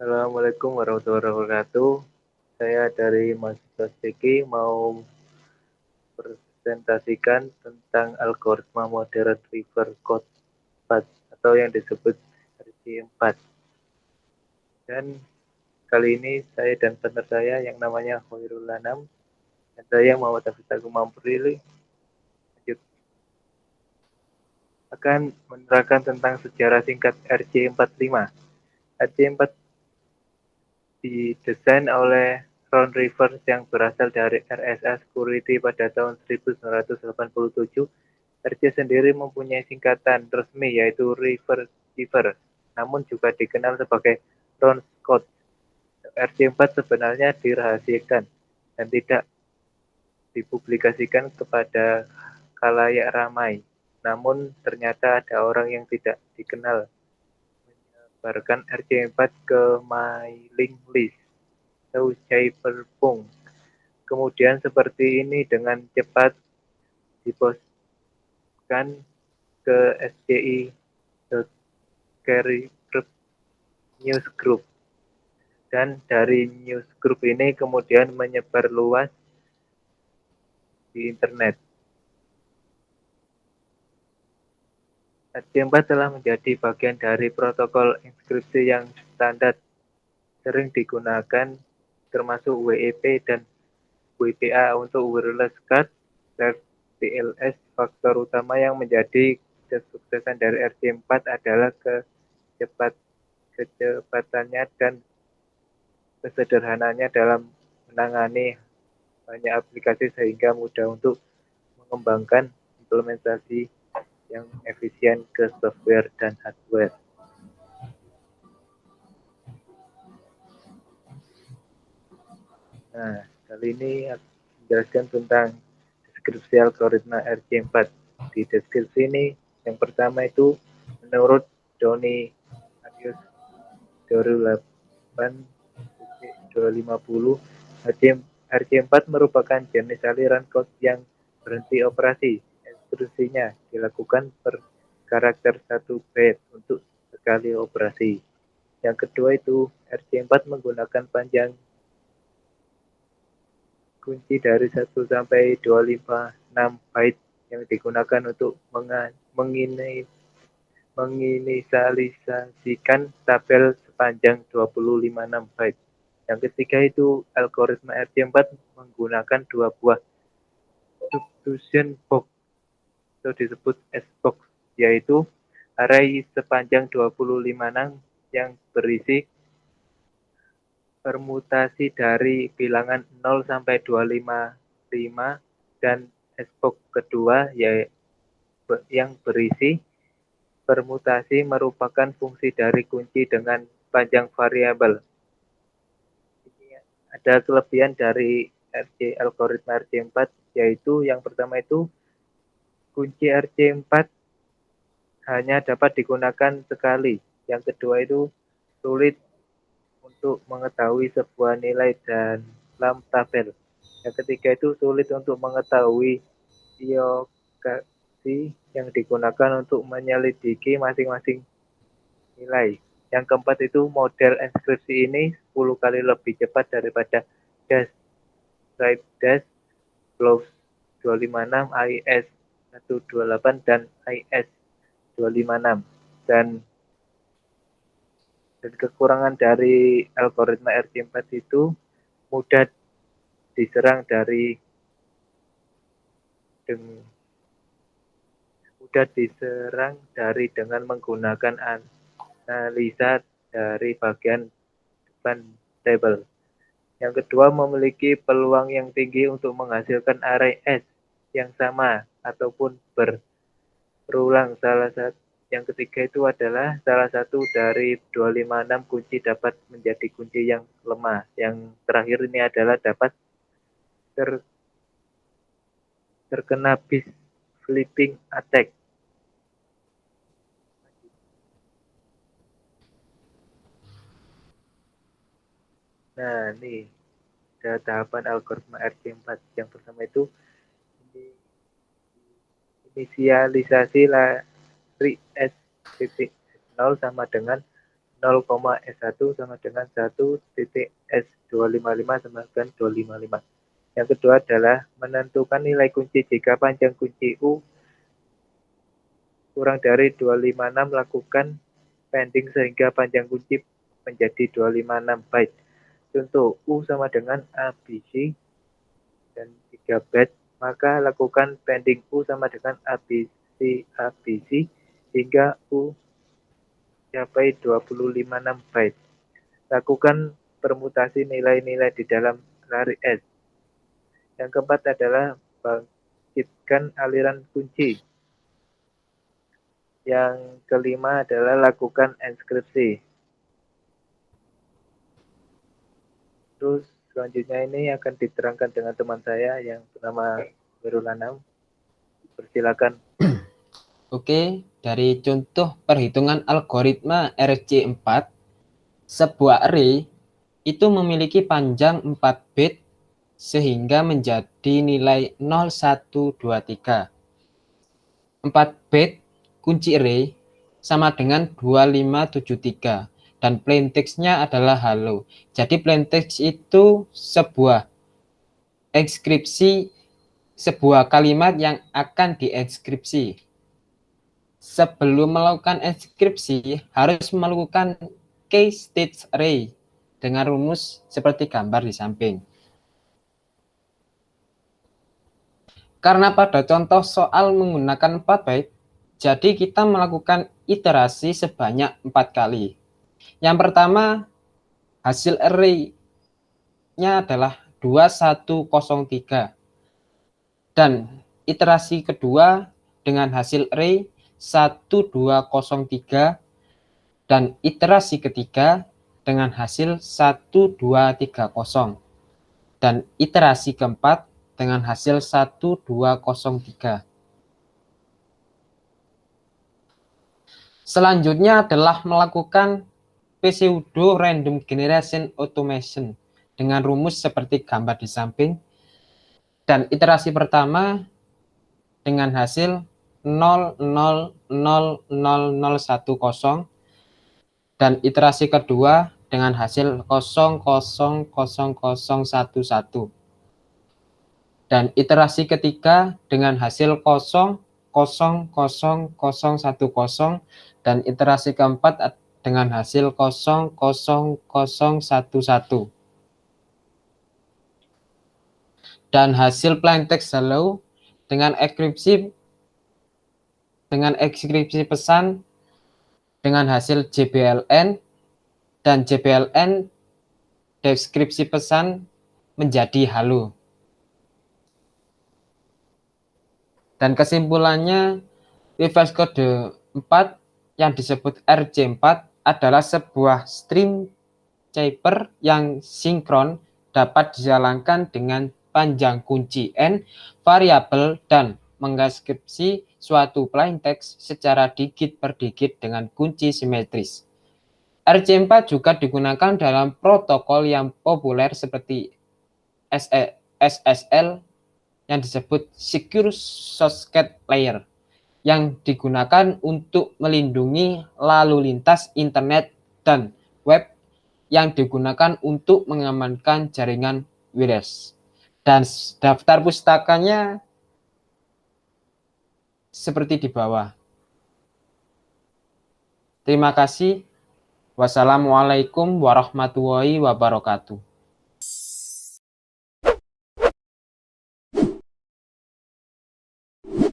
Assalamualaikum warahmatullahi wabarakatuh. Saya dari mahasiswa STIKI mau presentasikan tentang algoritma modern River Code 4 atau yang disebut RC4. Dan kali ini saya dan partner saya yang namanya Hoirul Anam dan saya Muhammad Hafiz Agung Mamprili akan menerangkan tentang sejarah singkat RC45. RC4 didesain oleh Ron Rivers yang berasal dari RSA Security pada tahun 1987. RC sendiri mempunyai singkatan resmi yaitu Receiver, namun juga dikenal sebagai Ron Scott. RC4 sebenarnya dirahasiakan dan tidak dipublikasikan kepada khalayak ramai. Namun ternyata ada orang yang tidak dikenal menyebarkan RC4 ke mailing list atau cyberpunk. Kemudian seperti ini dengan cepat diposkan ke SCI Newsgroup. Dan dari newsgroup ini kemudian menyebar luas di internet. RC4 telah menjadi bagian dari protokol enkripsi yang standar sering digunakan termasuk WEP dan WPA untuk wireless card dan TLS. Faktor utama yang menjadi kesuksesan dari RC4 adalah kecepatannya dan kesederhananya dalam menangani banyak aplikasi sehingga mudah untuk mengembangkan implementasi yang efisien ke software dan hardware. Nah, kali ini aku menjelaskan tentang deskripsi algoritma RC4. Di deskripsi ini, yang pertama itu menurut Donny Arius 2008-250, RC4 merupakan jenis aliran kode yang berhenti operasi. Instruksinya dilakukan per karakter 1 byte untuk sekali operasi. Yang kedua itu RC4 menggunakan panjang kunci dari 1 sampai 256 byte yang digunakan untuk menginisialisasikan tabel sepanjang 256 byte. Yang ketiga itu algoritma RC4 menggunakan dua buah substitution box atau disebut S-box, yaitu array sepanjang 256 yang berisi permutasi dari bilangan 0 sampai 255 dan S-box kedua yang berisi permutasi merupakan fungsi dari kunci dengan panjang variabel. Ada kelebihan dari algoritma RC4 yaitu yang pertama itu kunci RC4 hanya dapat digunakan sekali. Yang kedua itu sulit untuk mengetahui sebuah nilai dalam tabel. Yang ketiga itu sulit untuk mengetahui lokasi yang digunakan untuk menyelidiki masing-masing nilai. Yang keempat itu model enkripsi ini 10 kali lebih cepat daripada dash, write dash, close 256, IS 128 dan IS 256. Dan kekurangan dari algoritma RC4 itu mudah diserang dengan menggunakan analisa dari bagian depan tabel. Yang kedua, memiliki peluang yang tinggi untuk menghasilkan array S yang sama ataupun berulang. Yang ketiga itu adalah salah satu dari 256 kunci dapat menjadi kunci yang lemah. Yang terakhir ini adalah dapat terkena bit flipping attack. Nah, ini ada tahapan algoritma RC4. Yang pertama itu inisialisasi lari S0 sama dengan 0,S1 sama dengan 1.S255 sama dengan 255. Yang kedua adalah menentukan nilai kunci jika panjang kunci U kurang dari 256, lakukan pending sehingga panjang kunci menjadi 256 byte. Contoh, U sama dengan ABC dan 3 byte, maka lakukan pending U sama dengan ABC hingga U mencapai 256 byte. Lakukan permutasi nilai-nilai di dalam lari S. Yang keempat adalah bangkitkan aliran kunci. Yang kelima adalah lakukan enkripsi. Terus selanjutnya ini akan diterangkan dengan teman saya yang bernama Wirul Anam. Persilakan. Oke, dari contoh perhitungan algoritma RC4, sebuah array itu memiliki panjang 4 bit sehingga menjadi nilai 0123. 4 bit kunci array sama dengan 2573 dan plain text-nya adalah hello. Jadi plain text itu sebuah ekskripsi, sebuah kalimat yang akan dienkripsi. Sebelum melakukan enkripsi, harus melakukan key state array dengan rumus seperti gambar di samping. Karena pada contoh soal menggunakan 4 byte, jadi kita melakukan iterasi sebanyak 4 kali. Yang pertama, hasil array-nya adalah 2103. Dan iterasi kedua dengan hasil array 1203 dan iterasi ketiga dengan hasil 1230 dan iterasi keempat dengan hasil 1203. Selanjutnya adalah melakukan pseudo random generation automation dengan rumus seperti gambar di samping, dan iterasi pertama dengan hasil 0,000,010 dan iterasi kedua dengan hasil 0,000,011 dan iterasi ketiga dengan hasil 0,000,010 dan iterasi keempat dengan hasil 0,000,011 dan hasil plain text hello dengan ekskripsi pesan dengan hasil JBLN dan JBLN deskripsi pesan menjadi halo. Dan kesimpulannya, reverse code 4 yang disebut RC4 adalah sebuah stream cipher yang sinkron dapat dijalankan dengan panjang kunci n variabel dan mengeskripsi suatu plain text secara digit per digit dengan kunci simetris. RC4 juga digunakan dalam protokol yang populer seperti SSL yang disebut Secure Socket Layer yang digunakan untuk melindungi lalu lintas internet dan web yang digunakan untuk mengamankan jaringan wireless. Dan daftar pustakanya seperti di bawah. Terima kasih. Wassalamualaikum warahmatullahi wabarakatuh.